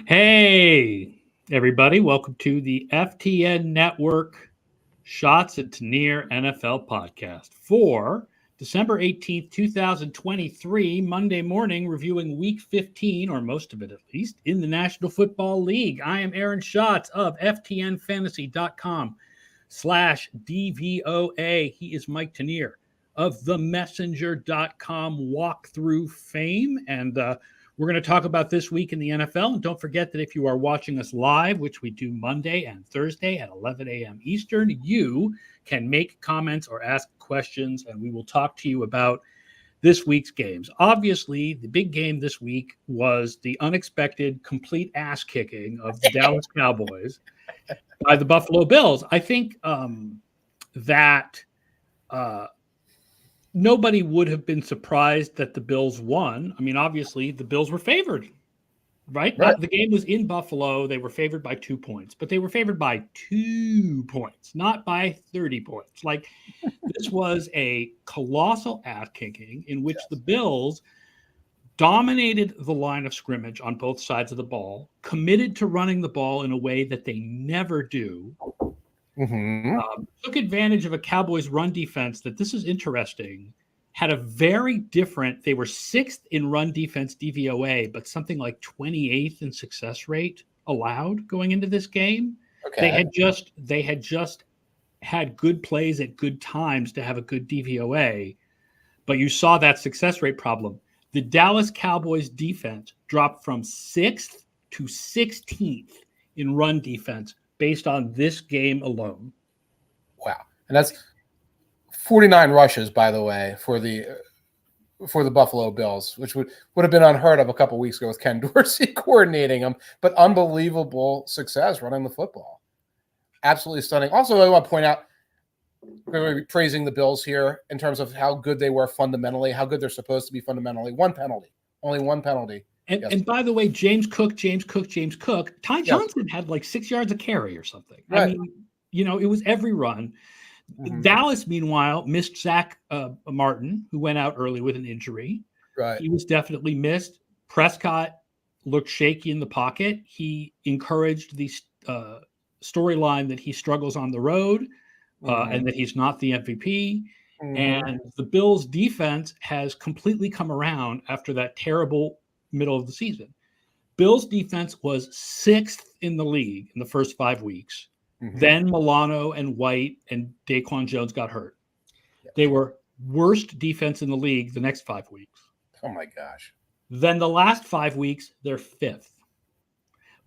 Hey, everybody. Welcome to the FTN Network Schatz and Tanier NFL podcast for December 18th, 2023, Monday morning, reviewing week 15, or most of it at least, in the National Football League. I am Aaron Schatz of FTNFantasy.com/DVOA. He is Mike Tanier of TheMessenger.com walkthrough fame. And we're going to talk about this week in the NFL. And don't forget that if you are watching us live, which we do Monday and Thursday at 11 a.m. Eastern, you can make comments or ask questions, and we will talk to you about this week's games. Obviously, the big game this week was the unexpected complete ass kicking of the Dallas Cowboys by the Buffalo Bills. I think that nobody would have been surprised that the Bills won. I mean, obviously, the Bills were favored, right? The game was in Buffalo. They were favored by 2 points, but they were favored by 2 points, not by 30 points. Like, this was a colossal ass kicking in which the Bills dominated the line of scrimmage on both sides of the ball, committed to running the ball in a way that they never do. Took advantage of a Cowboys run defense that, this is interesting, had a very different, they were 6th in run defense DVOA, but something like 28th in success rate allowed going into this game. Okay. They had just had good plays at good times to have a good DVOA, but you saw that success rate problem. The Dallas Cowboys defense dropped from 6th to 16th in run defense based on this game alone. Wow. And that's 49 rushes, by the way, for the Buffalo Bills, which would have been unheard of a couple weeks ago with Ken Dorsey coordinating them, but unbelievable success running the football. Absolutely stunning. Also, I want to point out, we're going to be praising the Bills here in terms of how good they were fundamentally, how good they're supposed to be fundamentally. Only one penalty. And by the way, James Cook. Ty Johnson had like 6 yards of carry or something. Right. I mean, it was every run. Dallas, meanwhile, missed Zach Martin, who went out early with an injury. Right. He was definitely missed. Prescott looked shaky in the pocket. He encouraged the storyline that he struggles on the road and that he's not the MVP. And the Bills' defense has completely come around after that terrible middle of the season. Bills defense was 6th in the league in the first 5 weeks. Then Milano and White and Daquan Jones got hurt. They were worst defense in the league the next 5 weeks. Oh my gosh. Then the last 5 weeks, they're 5th.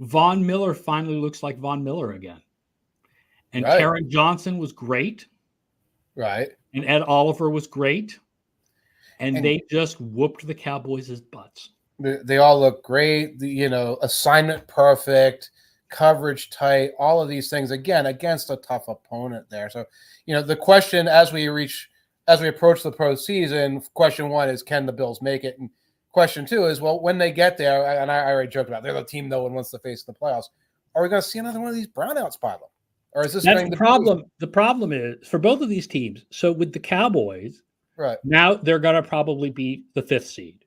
Von Miller finally looks like Von Miller again. And Taron Johnson was great. Right. And Ed Oliver was great. And they just whooped the Cowboys' butts. They all look great. Assignment perfect, coverage tight, all of these things, again, against a tough opponent there. So, the question as we approach the postseason, question 1 is, can the Bills make it? And question 2 is, well, when they get there, and I already joked about, they're the team no one wants to face in the playoffs. Are we going to see another one of these brownouts by them? Or is this the problem? The problem is for both of these teams. So with the Cowboys, now they're going to probably be the 5th seed.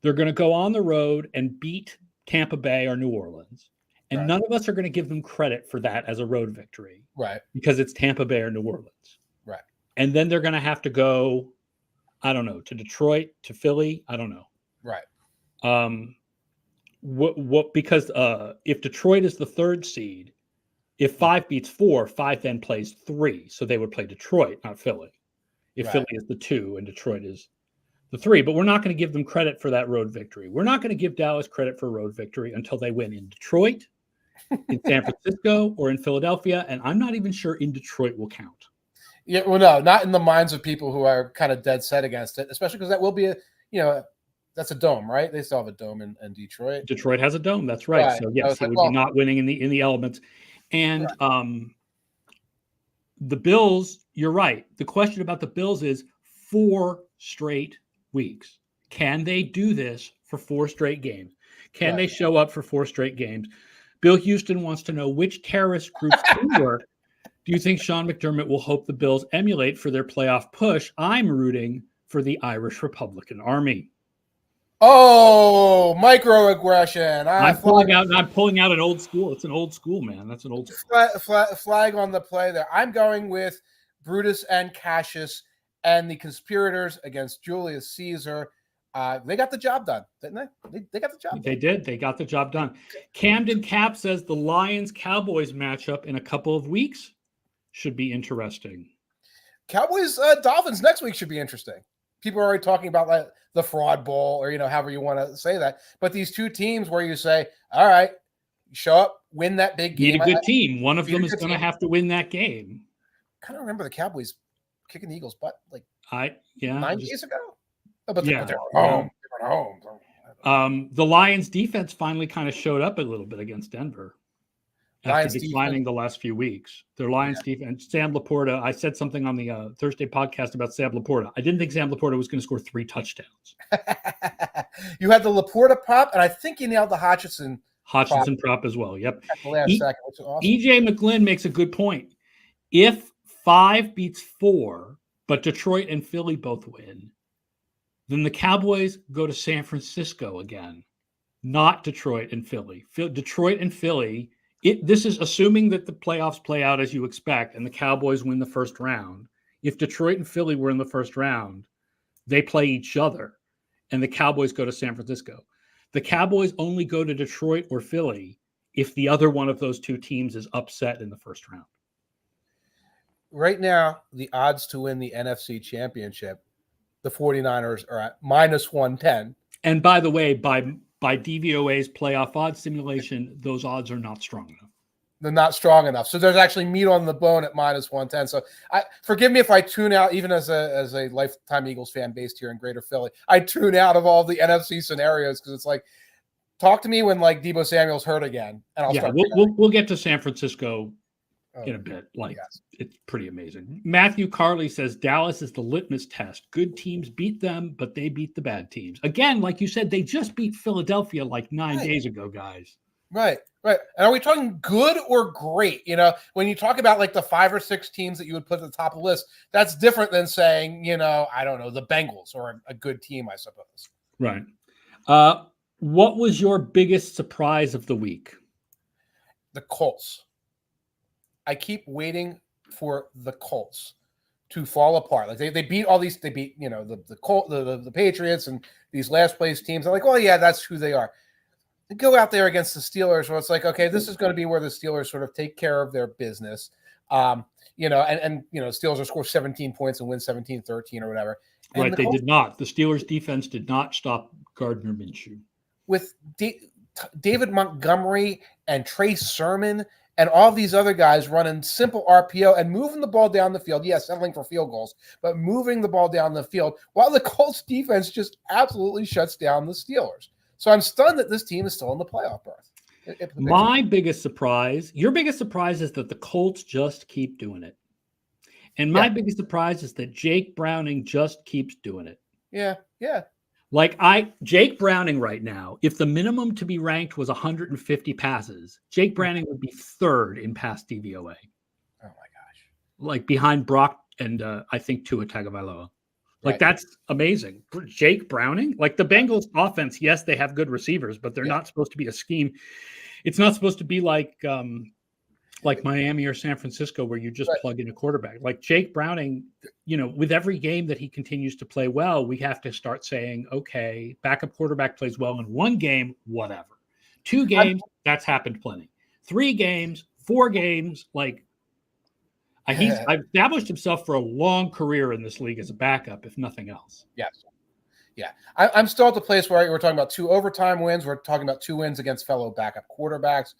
They're going to go on the road and beat Tampa Bay or New Orleans. And none of us are going to give them credit for that as a road victory. Right. Because it's Tampa Bay or New Orleans. Right. And then they're going to have to go, I don't know, to Detroit, to Philly. I don't know. Right. Because if Detroit is the 3rd seed, if 5 beats 4, 5 then plays 3. So they would play Detroit, not Philly. If Philly is the 2 and Detroit is the 3, but we're not going to give them credit for that road victory. We're not going to give Dallas credit for a road victory until they win in Detroit, in San Francisco, or in Philadelphia, and I'm not even sure in Detroit will count. Yeah, well, no, not in the minds of people who are kind of dead set against it, especially because that will be that's a dome, right? They still have a dome in Detroit. Detroit has a dome, that's right. So yes, it would be not winning in the elements. And the Bills, you're right. The question about the Bills is 4 straight weeks. Can they do this for 4 straight games? Can they show up for 4 straight games? Bill Houston wants to know, which terrorist group's teamwork do you think Sean McDermott will hope the Bills emulate for their playoff push? I'm rooting for the Irish Republican Army. Oh, microaggression. I'm pulling out an old school. It's an old school, man. That's an old school. Flag on the play there. I'm going with Brutus and Cassius and the conspirators against Julius Caesar. They got the job done, didn't they? They got the job done. They did. They got the job done. Camden Cap says the Lions-Cowboys matchup in a couple of weeks should be interesting. Cowboys Dolphins next week should be interesting. People are already talking about like the fraud bowl, or however you want to say that. But these two teams where you say, all right, show up, win that big game. Need a good team. One of them is going to have to win that game. I kind of remember the Cowboys kicking the Eagles' butt 9 days ago. Oh, but yeah, they were home. The Lions defense finally kind of showed up a little bit against Denver. After declining the last few weeks. Their Lions defense, Sam Laporta, I said something on the Thursday podcast about Sam Laporta. I didn't think Sam Laporta was going to score 3 touchdowns. You had the Laporta prop, and I think you nailed the Hutchinson prop as well. Yep. At the last second, which is awesome. EJ McGlynn makes a good point. If 5 beats 4, but Detroit and Philly both win, then the Cowboys go to San Francisco again, not Detroit and Philly. Detroit and Philly. This is assuming that the playoffs play out as you expect and the Cowboys win the first round. If Detroit and Philly were in the first round, they play each other and the Cowboys go to San Francisco. The Cowboys only go to Detroit or Philly if the other one of those two teams is upset in the first round. Right now, the odds to win the NFC Championship, the 49ers are at -110. And by the way, by DVOA's playoff odds simulation, those odds are not strong enough. They're not strong enough. So there's actually meat on the bone at -110. So forgive me if I tune out, even as a lifetime Eagles fan based here in Greater Philly. I tune out of all the NFC scenarios because it's like, talk to me when like Deebo Samuel's hurt again, and I'll start. We'll get to San Francisco in a bit. It's pretty amazing. Matthew Carley says Dallas is the litmus test. Good teams beat them, but they beat the bad teams. Again, like you said, they just beat Philadelphia like 9 days ago, guys. Right. And are we talking good or great? When you talk about like the 5 or 6 teams that you would put at the top of the list, that's different than saying, I don't know, the Bengals or a good team, I suppose. Right. What was your biggest surprise of the week? The Colts. I keep waiting for the Colts to fall apart. Like they beat all these. They beat the Patriots and these last place teams. I'm like, well, yeah, that's who they are. They go out there against the Steelers, where it's like, okay, this is going to be where the Steelers sort of take care of their business. Steelers will score 17 points and win 17-13 or whatever. And right, they did not. The Steelers defense did not stop Gardner Minshew. With David Montgomery and Trey Sermon and all these other guys running simple RPO and moving the ball down the field. Yes, settling for field goals, but moving the ball down the field while the Colts defense just absolutely shuts down the Steelers. So I'm stunned that this team is still in the playoff berth. My biggest surprise, your biggest surprise is that the Colts just keep doing it. And my biggest surprise is that Jake Browning just keeps doing it. Yeah. Jake Browning right now, if the minimum to be ranked was 150 passes, Jake Browning would be 3rd in pass DVOA. Oh my gosh. Like behind Brock and I think Tua Tagovailoa. That's amazing. Jake Browning, like the Bengals offense, yes, they have good receivers, but they're not supposed to be a scheme. It's not supposed to be like Miami or San Francisco where you just plug in a quarterback. Like Jake Browning, with every game that he continues to play well, we have to start saying, okay, backup quarterback plays well in 1 game, whatever. 2 games, that's happened plenty. 3 games, 4 games, he's established himself for a long career in this league as a backup, if nothing else. Yes. Yeah. I'm still at the place where we're talking about 2 overtime wins. We're talking about 2 wins against fellow backup quarterbacks.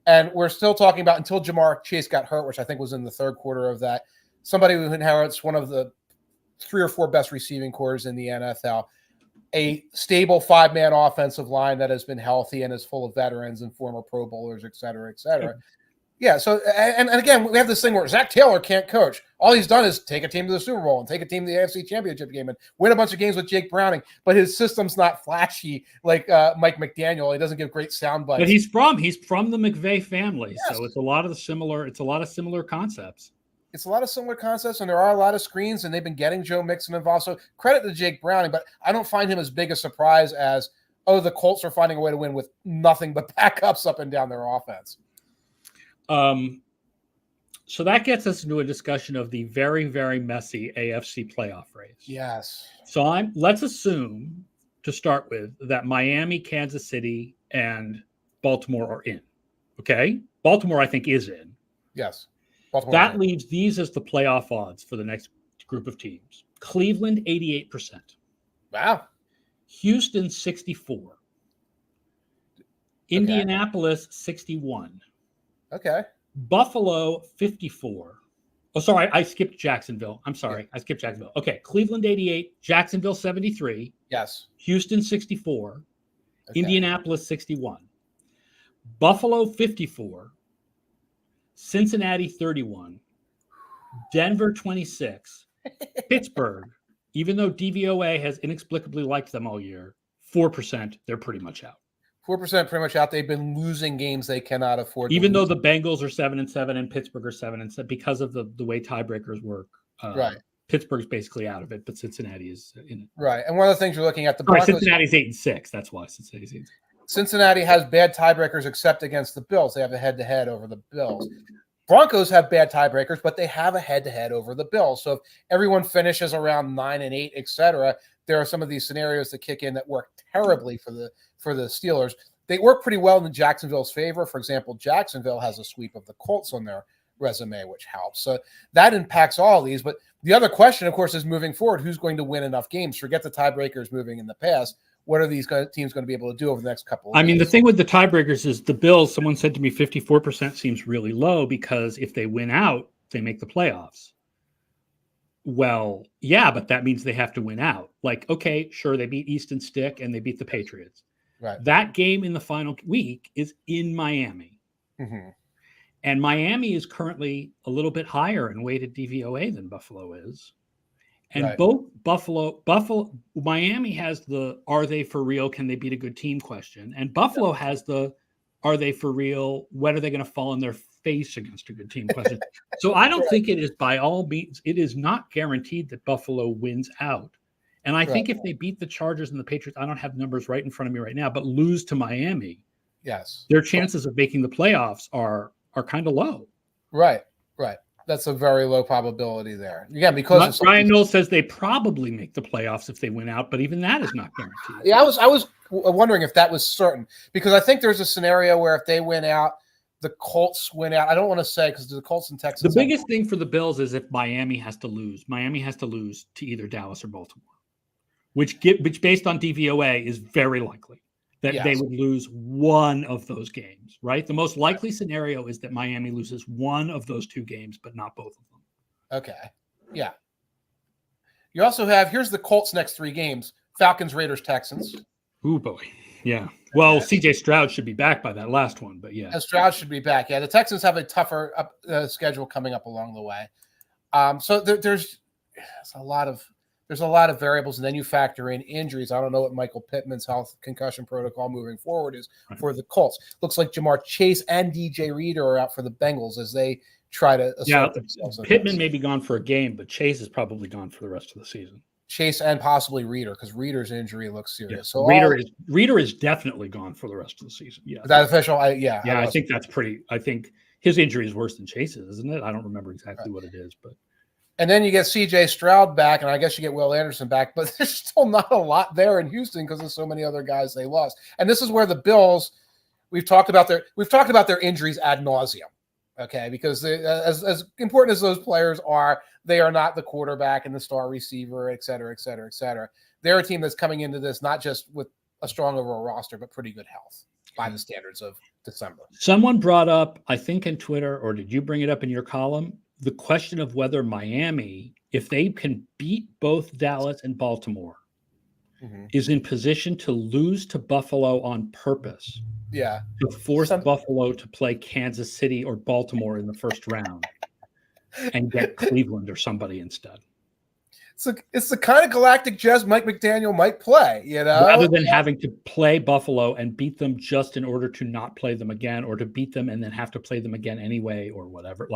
And we're still talking about until Jamar Chase got hurt, which I think was in the 3rd quarter of that, somebody who inherits one of the 3 or 4 best receiving corps in the NFL, a stable 5-man offensive line that has been healthy and is full of veterans and former Pro Bowlers, et cetera, et cetera. Yeah. So, and again, we have this thing where Zach Taylor can't coach. All he's done is take a team to the Super Bowl and take a team to the AFC Championship game and win a bunch of games with Jake Browning. But his system's not flashy like Mike McDaniel. He doesn't give great sound bites. But he's from the McVay family, so it's a lot of similar concepts. it's a lot of similar concepts, and there are a lot of screens, and they've been getting Joe Mixon involved. So credit to Jake Browning, but I don't find him as big a surprise as, oh, the Colts are finding a way to win with nothing but backups up and down their offense. So that gets us into a discussion of the very, very messy AFC playoff race. Yes. So let's assume, to start with, that Miami, Kansas City, and Baltimore are in. Okay? Baltimore, I think, is in. Yes. That leaves these as the playoff odds for the next group of teams. Cleveland, 88%. Wow. Houston, 64. Indianapolis, 61. Okay. Buffalo, 54. Oh, sorry, I skipped Jacksonville. I'm sorry. Yeah. I skipped Jacksonville. Okay, Cleveland, 88. Jacksonville, 73. Yes. Houston, 64. Okay. Indianapolis, 61. Buffalo, 54. Cincinnati, 31. Denver, 26. Pittsburgh, even though DVOA has inexplicably liked them all year, 4%, they're pretty much out. 4% pretty much out. They've been losing games they cannot afford. Even though the Bengals are 7-7 and Pittsburgh are 7-7, because of the way tiebreakers work. Right. Pittsburgh's basically out of it, but Cincinnati is in it. Right. And one of the things you're looking at, the Broncos, Cincinnati's 8-6. That's why Cincinnati's 8-6. Cincinnati has bad tiebreakers except against the Bills. They have a head-to-head over the Bills. Broncos have bad tiebreakers, but they have a head-to-head over the Bills. So if everyone finishes around 9-8, etc., there are some of these scenarios that kick in that work terribly for the Steelers. They work pretty well in Jacksonville's favor. For example, Jacksonville has a sweep of the Colts on their resume, which helps. So that impacts all of these. But the other question, of course, is moving forward, who's going to win enough games? Forget the tiebreakers moving in the past. What are these teams going to be able to do over the next couple of weeks? The thing with the tiebreakers is the Bills, someone said to me 54% seems really low because if they win out, they make the playoffs. Well, yeah, but that means they have to win out. Like, okay, sure, they beat Easton Stick and they beat the Patriots. Right. That game in the final week is in Miami. Mm-hmm. And Miami is currently a little bit higher in weighted DVOA than Buffalo is. And right. both Miami has the are they for real, can they beat a good team question. And Buffalo has the are they for real, when are they going to fall on their face against a good team question. So I don't think it is by all means, it is not guaranteed that Buffalo wins out. And I think if they beat the Chargers and the Patriots, I don't have numbers right in front of me right now, but lose to Miami, yes, their chances of making the playoffs are kind of low. Right. That's a very low probability there. Again, because Ryan Knowles says they probably make the playoffs if they win out, but even that is not guaranteed. Yeah, I was wondering if that was certain, because I think there's a scenario where if they win out, the Colts win out. I don't want to say because the Colts and Texans. The biggest thing for the Bills is if Miami has to lose. Miami has to lose to either Dallas or Baltimore, which based on DVOA is very likely that they would lose one of those games, right? The most likely scenario is that Miami loses one of those two games, but not both of them. Okay. Yeah. You also have, here's the Colts' next three games: Falcons, Raiders, Texans. Ooh, boy. Yeah. Well, CJ Stroud should be back by that last one, but yeah. And Stroud should be back. Yeah. The Texans have a tougher schedule coming up along the way. So there's a lot of variables, and then you factor in injuries. I don't know what Michael Pittman's health concussion protocol moving forward is for the Colts. Looks like Jamar Chase and DJ Reader are out for the Bengals as they try to assert themselves. Pittman may be gone for a game, but Chase is probably gone for the rest of the season. Chase and possibly Reader, because Reader's injury looks serious. Yeah. So Reader is definitely gone for the rest of the season. Yeah, is that official? I think that's pretty. I think his injury is worse than Chase's, isn't it? I don't remember exactly what it is, but. And then you get C.J. Stroud back, and I guess you get Will Anderson back, but there's still not a lot there in Houston because there's so many other guys they lost. And this is where the Bills, we've talked about their injuries ad nauseum, okay? Because as important as those players are, they are not the quarterback and the star receiver, et cetera, et cetera, et cetera. They're a team that's coming into this not just with a strong overall roster, but pretty good health by the standards of December. Someone brought up, I think in Twitter, or did you bring it up in your column, the question of whether Miami, if they can beat both Dallas and Baltimore, is in position to lose to Buffalo on purpose. Yeah. To force Buffalo to play Kansas City or Baltimore in the first round and get Cleveland or somebody instead. So it's the kind of galactic chess Mike McDaniel might play, rather than having to play Buffalo and beat them just in order to not play them again, or to beat them and then have to play them again anyway, or whatever.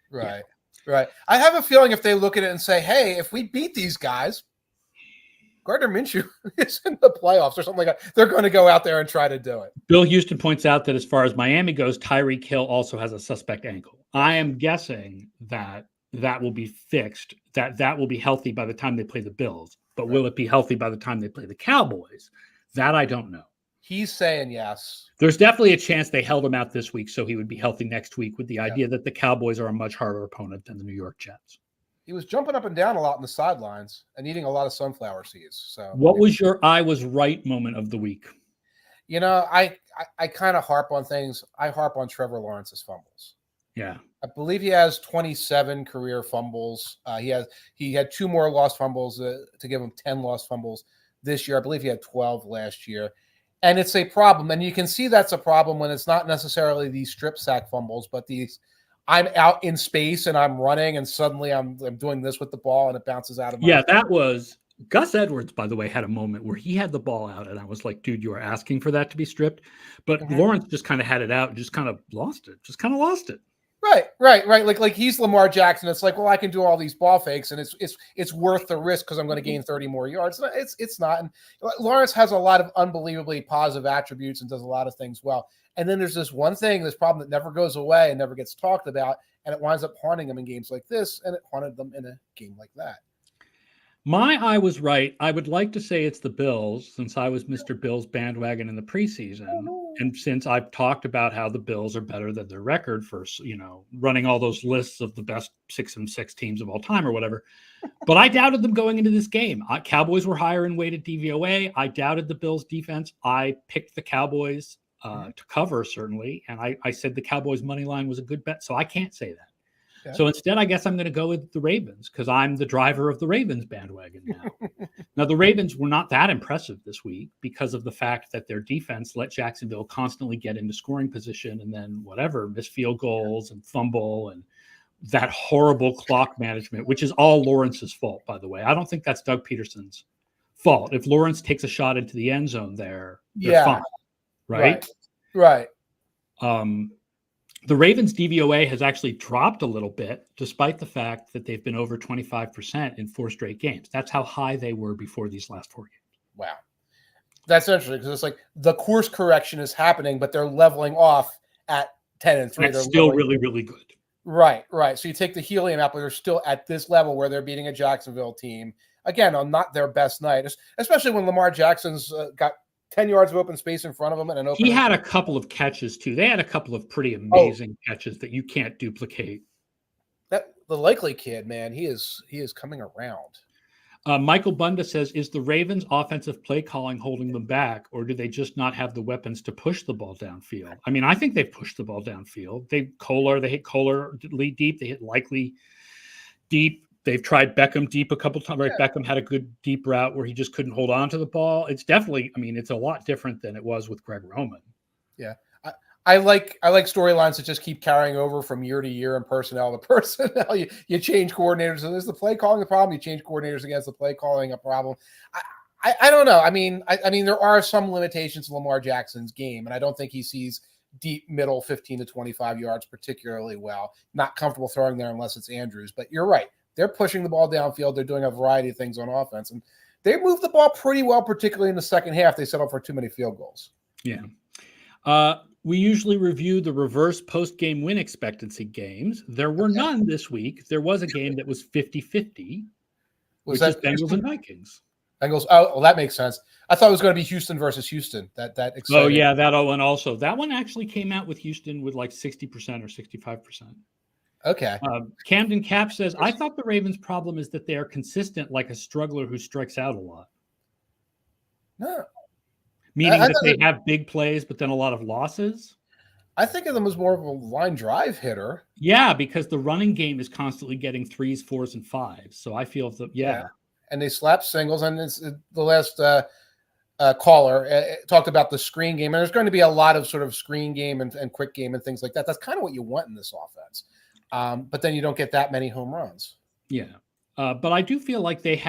Right. Right. I have a feeling if they look at it and say, hey, if we beat these guys, Gardner Minshew is in the playoffs or something like that, they're going to go out there and try to do it. Bill Houston points out that as far as Miami goes, Tyreek Hill also has a suspect ankle. I am guessing that will be fixed, that will be healthy by the time they play the Bills. But will it be healthy by the time they play the Cowboys? That I don't know. He's saying yes. There's definitely a chance they held him out this week so he would be healthy next week, with the idea that the Cowboys are a much harder opponent than the New York Jets. He was jumping up and down a lot on the sidelines and eating a lot of sunflower seeds. So, what was your I was right moment of the week? You know, I kind of harp on things. I harp on Trevor Lawrence's fumbles. Yeah. I believe he has 27 career fumbles. He had 2 more lost fumbles to give him 10 lost fumbles this year. I believe he had 12 last year. And it's a problem. And you can see that's a problem when it's not necessarily these strip sack fumbles, but these I'm out in space and I'm running and suddenly I'm doing this with the ball and it bounces out of my hand. That was Gus Edwards, by the way, had a moment where he had the ball out and I was like, dude, you are asking for that to be stripped. But Lawrence just kind of had it out and just kind of lost it. Right. Like he's Lamar Jackson. It's like, well, I can do all these ball fakes and it's worth the risk because I'm going to gain 30 more yards. It's not. And Lawrence has a lot of unbelievably positive attributes and does a lot of things well. And then there's this one thing, this problem that never goes away and never gets talked about, and it winds up haunting them in games like this, and it haunted them in a game like that. I was right. I would like to say it's the Bills, since I was Mr. Bills bandwagon in the preseason. And since I've talked about how the Bills are better than their record for, running all those lists of the best 6-6 teams of all time or whatever. But I doubted them going into this game. Cowboys were higher in weighted DVOA. I doubted the Bills defense. I picked the Cowboys to cover, certainly. And I said the Cowboys money line was a good bet. So I can't say that. Yeah. So instead, I guess I'm going to go with the Ravens because I'm the driver of the Ravens bandwagon now. Now, the Ravens were not that impressive this week because of the fact that their defense let Jacksonville constantly get into scoring position and then miss field goals and fumble and that horrible clock management, which is all Lawrence's fault, by the way. I don't think that's Doug Peterson's fault. If Lawrence takes a shot into the end zone they're fine, right? Right. The Ravens DVOA has actually dropped a little bit, despite the fact that they've been over 25% in 4 straight games. That's how high they were before these last 4 games. Wow. That's interesting because it's like the course correction is happening, but they're leveling off at 10-3. That's still really, really good. Right. So you take the helium out, but they're still at this level where they're beating a Jacksonville team. Again, on not their best night, especially when Lamar Jackson's got 10 yards of open space in front of him and an open. He had a couple of catches too. They had a couple of pretty amazing catches that you can't duplicate. That the Likely kid, man, he is coming around. Michael Bunda says, is the Ravens offensive play calling holding them back, or do they just not have the weapons to push the ball downfield? I mean, I think they've pushed the ball downfield. They hit Kohler lead deep. They hit Likely deep. They've tried Beckham deep a couple times. Right? Yeah. Beckham had a good deep route where he just couldn't hold on to the ball. It's definitely, it's a lot different than it was with Greg Roman. Yeah. I like storylines that just keep carrying over from year to year and personnel to personnel. You change coordinators, and is the play calling a problem? You change coordinators against the play calling a problem. I don't know. I mean, there are some limitations to Lamar Jackson's game, and I don't think he sees deep middle 15 to 25 yards particularly well. Not comfortable throwing there unless it's Andrews. But you're right. They're pushing the ball downfield. They're doing a variety of things on offense. And they moved the ball pretty well, particularly in the second half. They settled for too many field goals. Yeah. We usually review the reverse post-game win expectancy games. There were none this week. There was a game that was 50-50, which is Bengals and Vikings. Bengals. Oh, well, that makes sense. I thought it was going to be Houston versus Houston. That exciting. Oh, yeah, that one also. That one actually came out with Houston with like 60% or 65%. Okay. Camden Cap says, I thought the Ravens' problem is that they are consistent like a struggler who strikes out a lot. No. Meaning that they have big plays, but then a lot of losses? I think of them as more of a line drive hitter. Yeah, because the running game is constantly getting 3s, 4s, and 5s. So I feel that, yeah. And they slap singles. And it's the last caller talked about the screen game. And there's going to be a lot of sort of screen game and quick game and things like that. That's kind of what you want in this offense. But then you don't get that many home runs. Yeah. But I do feel like it's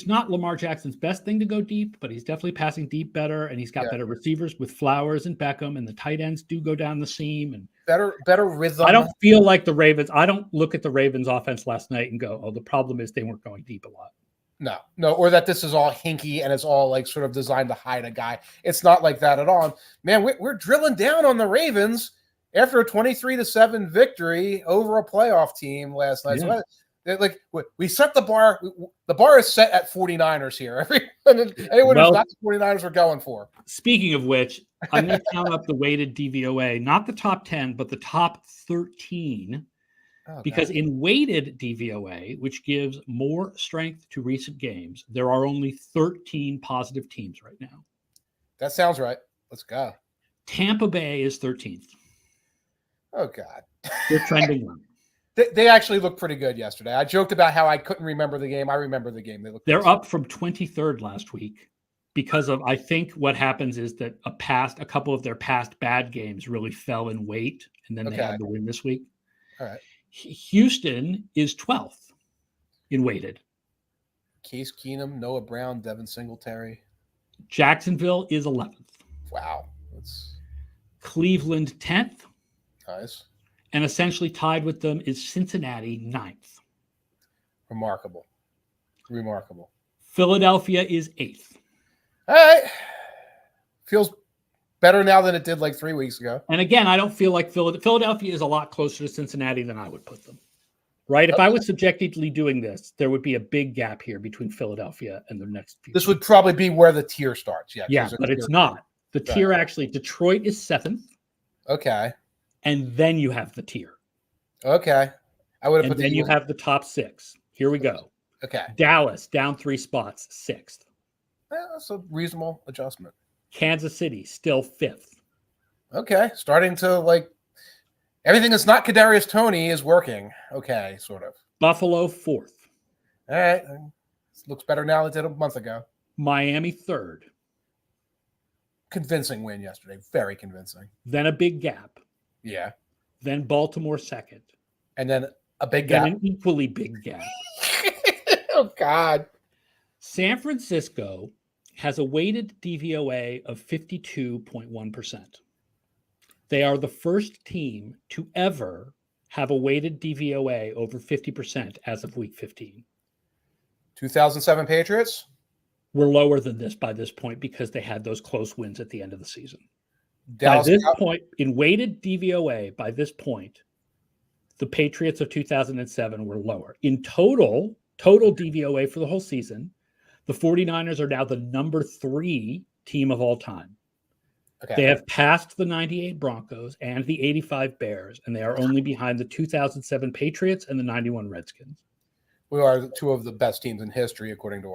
not Lamar Jackson's best thing to go deep, but he's definitely passing deep better. And he's got better receivers with Flowers and Beckham, and the tight ends do go down the seam. And better rhythm. I don't feel like the Ravens. I don't look at the Ravens offense last night and go, oh, the problem is they weren't going deep a lot. No, or that this is all hinky and it's all like sort of designed to hide a guy. It's not like that at all. Man, we're drilling down on the Ravens after a 23-7 victory over a playoff team last night. Yeah. So like we set the bar. The bar is set at 49ers here. Anyone who's not the 49ers we're going for. Speaking of which, I'm going to count up the weighted DVOA, not the top 10, but the top 13. Because in weighted DVOA, which gives more strength to recent games, there are only 13 positive teams right now. That sounds right. Let's go. Tampa Bay is 13th. Oh, God. They're trending one. They actually looked pretty good yesterday. I joked about how I couldn't remember the game. I remember the game. They're up from 23rd last week because of, I think what happens is that a couple of their past bad games really fell in weight, and then they had the win this week. All right. Houston is 12th in weighted. Case Keenum, Noah Brown, Devin Singletary. Jacksonville is 11th. Wow. That's Cleveland 10th. Nice. And essentially tied with them is Cincinnati 9th. Remarkable. Philadelphia is 8th. All right. Feels better now than it did like 3 weeks ago. And again, I don't feel like Philadelphia is a lot closer to Cincinnati than I would put them. Right? If I was subjectively doing this, there would be a big gap here between Philadelphia and the next few. This would probably be where the tier starts. Yeah, but it's not. The tier actually, Detroit is 7th. Okay. And then you have the tier. Okay. I would have put then you have the top 6. Here we go. Okay. Dallas down 3 spots, 6th. Yeah, that's a reasonable adjustment. Kansas City still 5th. Okay. Starting to like everything that's not Kadarius Toney is working. Okay, sort of. Buffalo 4th. All right. Looks better now than it did a month ago. Miami 3rd. Convincing win yesterday. Very convincing. Then a big gap. Yeah. Then Baltimore 2nd. And then a big gap. Then an equally big gap. Oh, God. San Francisco has a weighted DVOA of 52.1%. They are the first team to ever have a weighted DVOA over 50% as of week 15. 2007 Patriots? We're lower than this by this point because they had those close wins at the end of the season. Dallas by this point, in weighted DVOA, by this point, the Patriots of 2007 were lower. In total DVOA for the whole season, the 49ers are now the number 3 team of all time. Okay. They have passed the 98 Broncos and the 85 Bears, and they are only behind the 2007 Patriots and the 91 Redskins. We are 2 of the best teams in history, according to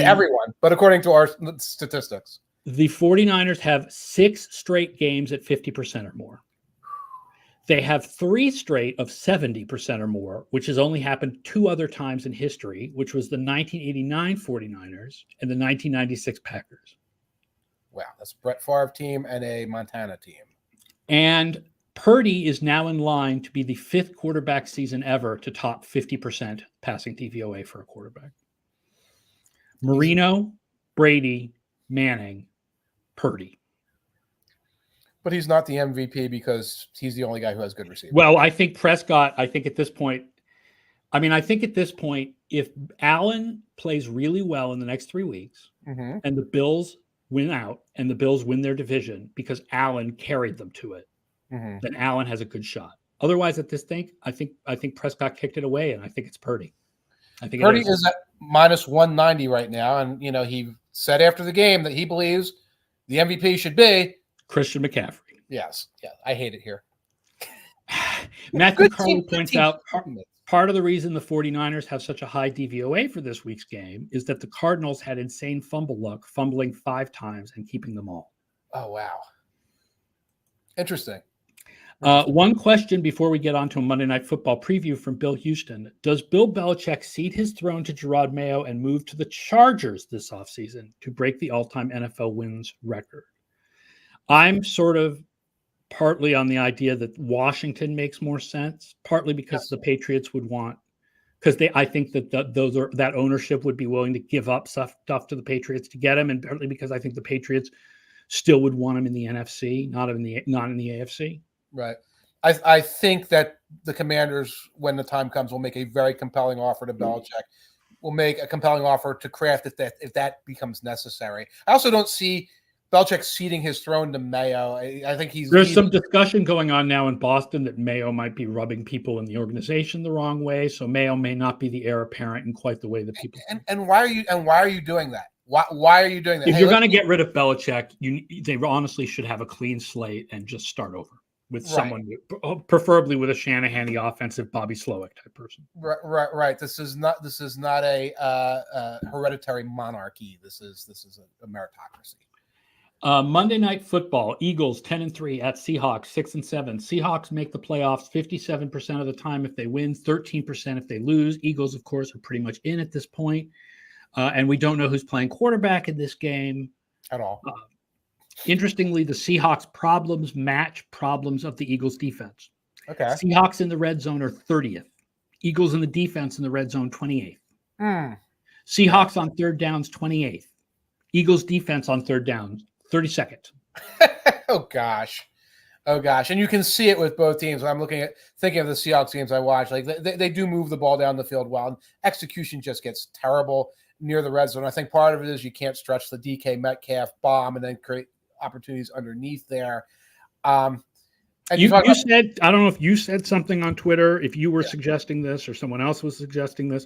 everyone, but according to our statistics. The 49ers have 6 straight games at 50% or more. They have 3 straight of 70% or more, which has only happened 2 other times in history, which was the 1989 49ers and the 1996 Packers. Wow, that's a Brett Favre team and a Montana team. And Purdy is now in line to be the 5th quarterback season ever to top 50% passing DVOA for a quarterback. Marino, Brady, Manning, Purdy. But he's not the MVP because he's the only guy who has good receivers. Well, I think Prescott, at this point, if Allen plays really well in the next 3 weeks and the Bills win out and the Bills win their division because Allen carried them to it, then Allen has a good shot. Otherwise, at this thing, I think Prescott kicked it away, and I think it's Purdy. I think Purdy is at minus 190 right now, and he said after the game that he believes the MVP should be Christian McCaffrey. Yes. Yeah, I hate it here. Matthew Carley points out part of the reason the 49ers have such a high DVOA for this week's game is that the Cardinals had insane fumble luck, fumbling 5 times and keeping them all. Oh, wow. Interesting. One question before we get on to a Monday Night Football preview from Bill Houston. Does Bill Belichick cede his throne to Gerard Mayo and move to the Chargers this offseason to break the all-time NFL wins record? I'm sort of partly on the idea that Washington makes more sense, partly because the Patriots would want, because I think that that ownership would be willing to give up stuff to the Patriots to get him, and partly because I think the Patriots still would want him in the NFC, not in the AFC. Right. I think that the Commanders, when the time comes, will make a very compelling offer to Belichick. Will make a compelling offer to Kraft if that becomes necessary. I also don't see Belichick ceding his throne to Mayo. I think There's some discussion going on now in Boston that Mayo might be rubbing people in the organization the wrong way. So Mayo may not be the heir apparent in quite the way that people think. And why are you doing that? Why are you doing that? If you're going to get rid of Belichick, they honestly should have a clean slate and just start over with someone, preferably with a Shanahan-y offensive Bobby Slowick type person. Right. This is not a hereditary monarchy. This is a meritocracy. Monday Night Football: Eagles 10-3 at Seahawks 6-7. Seahawks make the playoffs 57% of the time if they win, 13% if they lose. Eagles, of course, are pretty much in at this point. And we don't know who's playing quarterback in this game at all. Interestingly, the Seahawks' problems match problems of the Eagles' defense. Okay. Seahawks in the red zone are 30th. Eagles in the defense in the red zone 28th. Seahawks on third downs 28th. Eagles defense on third downs 32nd. Oh gosh. And you can see it with both teams. When I'm thinking of the Seahawks games I watch, like they do move the ball down the field well, and execution just gets terrible near the red zone. I think part of it is you can't stretch the DK Metcalf bomb and then create opportunities underneath there. And you said, I don't know if you said something on Twitter, if you were suggesting this or someone else was suggesting this,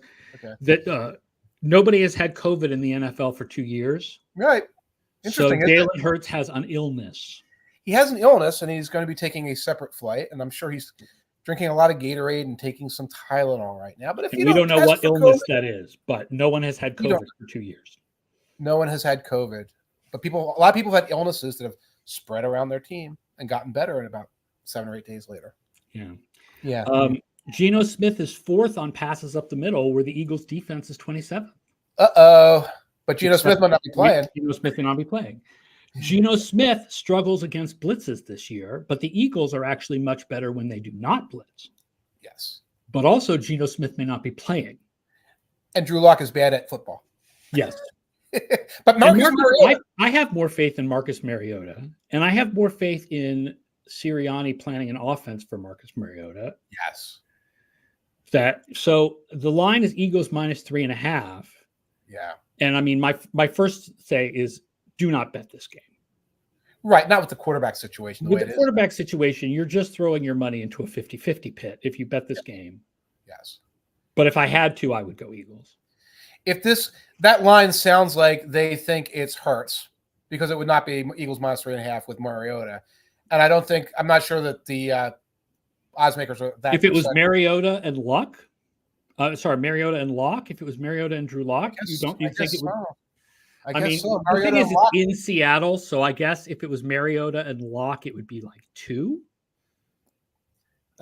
that nobody has had COVID in the NFL for 2 years. Right. Interesting. So Jalen Hurts has an illness. He has an illness, and he's going to be taking a separate flight, and I'm sure he's drinking a lot of Gatorade and taking some Tylenol right now. But if we don't know what illness that is, but no one has had COVID for 2 years. No one has had COVID, but a lot of people have had illnesses that have spread around their team and gotten better in about 7 or 8 days later. Yeah. Geno Smith is 4th on passes up the middle, where the Eagles' defense is 27th. But Geno Smith might not be playing. Geno Smith may not be playing. Geno Smith struggles against blitzes this year, but the Eagles are actually much better when they do not blitz. Yes. But also Geno Smith may not be playing. And Drew Lock is bad at football. Yes. But I have more faith in Marcus Mariota, and I have more faith in Sirianni planning an offense for Marcus Mariota. Yes. So the line is Eagles -3.5. Yeah. And I mean, my first say is do not bet this game. Right. Not with the quarterback situation. With the quarterback situation, you're just throwing your money into a 50-50 pit if you bet this game. Yes. But if I had to, I would go Eagles. If that line sounds like they think it's Hurts, because it would not be Eagles -3.5 with Mariota. And I'm not sure that the odds makers are that. If it was Mariota and Luck, Mariota and Locke, if it was Mariota and Drew Lock, you think it would? I mean, so. The thing is, it's in Seattle, so I guess if it was Mariota and Locke, it would be like 2.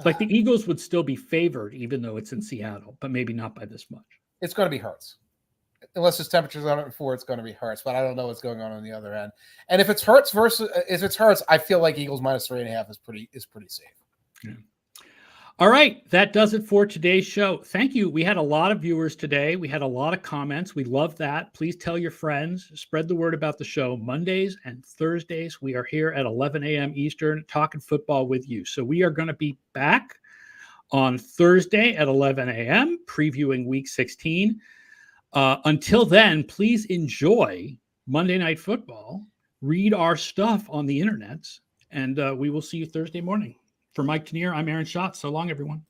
Like the Eagles would still be favored, even though it's in Seattle, but maybe not by this much. It's going to be Hurts. Unless his temperature's on it before, it's going to be Hurts, but I don't know what's going on the other end. And if it's Hurts, I feel like Eagles -3.5 is pretty safe. Yeah. All right, that does it for today's show. Thank you. We had a lot of viewers today. We had a lot of comments. We love that. Please tell your friends. Spread the word about the show. Mondays and Thursdays, we are here at 11 a.m. Eastern talking football with you. So we are going to be back on Thursday at 11 a.m. previewing Week 16. Until then, please enjoy Monday Night Football. Read our stuff on the internet, and we will see you Thursday morning. For Mike Tanier, I'm Aaron Schatz. So long, everyone.